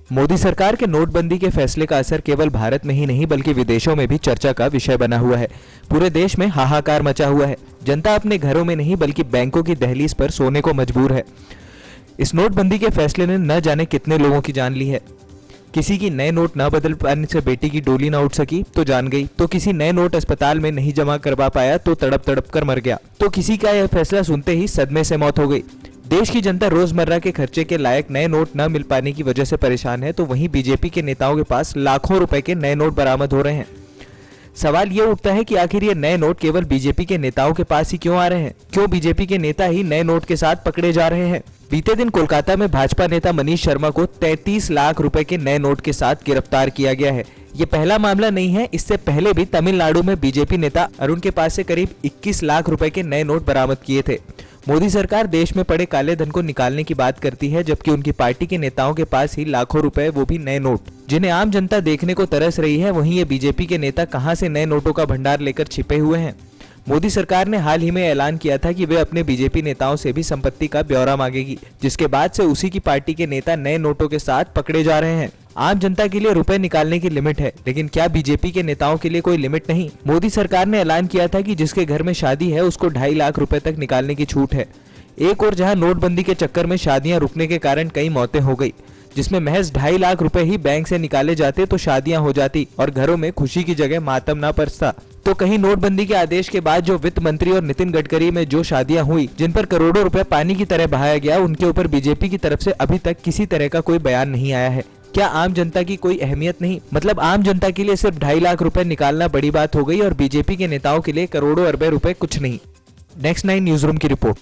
मोदी सरकार के नोटबंदी के फैसले का असर केवल भारत में ही नहीं बल्कि विदेशों में भी चर्चा का विषय बना हुआ है। पूरे देश में हाहाकार मचा हुआ है। जनता अपने घरों में नहीं बल्कि बैंकों की दहलीज पर सोने को मजबूर है। इस नोटबंदी के फैसले ने न जाने कितने लोगों की जान ली है। किसी की नए नोट न बदल पाने से बेटी की डोली न उठ सकी तो जान गई, तो किसी नए नोट अस्पताल में नहीं जमा करवा पाया तो तड़प तड़प कर मर गया, तो किसी का यह फैसला सुनते ही सदमे से मौत हो गई। देश की जनता रोजमर्रा के खर्चे के लायक नए नोट न मिल पाने की वजह से परेशान है, तो वहीं बीजेपी के नेताओं के पास लाखों रुपए के नए नोट बरामद हो रहे हैं। सवाल ये उठता है कि आखिर ये नए नोट केवल बीजेपी के नेताओं के पास ही क्यों आ रहे हैं? क्यों बीजेपी के नेता ही नए नोट के साथ पकड़े जा रहे हैं? बीते दिन कोलकाता में भाजपा नेता मनीष शर्मा को 33 लाख रुपए के नए नोट के साथ गिरफ्तार किया गया है। ये पहला मामला नहीं है, इससे पहले भी तमिलनाडु में बीजेपी नेता अरुण के पास से करीब 21 लाख रुपए के नए नोट बरामद किए थे। मोदी सरकार देश में पड़े काले धन को निकालने की बात करती है, जबकि उनकी पार्टी के नेताओं के पास ही लाखों रुपए, वो भी नए नोट, जिन्हें आम जनता देखने को तरस रही है। वहीं ये बीजेपी के नेता कहां से नए नोटों का भंडार लेकर छिपे हुए हैं? मोदी सरकार ने हाल ही में ऐलान किया था कि वे अपने बीजेपी नेताओं से भी संपत्ति का ब्यौरा मांगेगी, जिसके बाद से उसी की पार्टी के नेता नए नोटों के साथ पकड़े जा रहे हैं। आम जनता के लिए रुपए निकालने की लिमिट है, लेकिन क्या बीजेपी के नेताओं के लिए कोई लिमिट नहीं? मोदी सरकार ने ऐलान किया था कि जिसके घर में शादी है उसको 2.5 लाख रुपए तक निकालने की छूट है। एक और जहां नोटबंदी के चक्कर में शादियां रुकने के कारण कई मौतें हो गई, जिसमें महज 2.5 लाख रुपए ही बैंक से निकाले जाते तो शादियां हो जाती और घरों में खुशी की जगह मातम ना बरसता। तो कहीं नोटबंदी के आदेश के बाद जो वित्त मंत्री और नितिन गडकरी में जो शादियां हुई, जिन पर करोड़ों रुपए पानी की तरह बहाया गया, उनके ऊपर बीजेपी की तरफ से अभी तक किसी तरह का कोई बयान नहीं आया है। क्या आम जनता की कोई अहमियत नहीं? मतलब आम जनता के लिए सिर्फ 2.5 लाख रुपए निकालना बड़ी बात हो गई और बीजेपी के नेताओं के लिए करोड़ों अरबे रुपए कुछ नहीं। नेक्स्ट 9 न्यूज रूम की रिपोर्ट।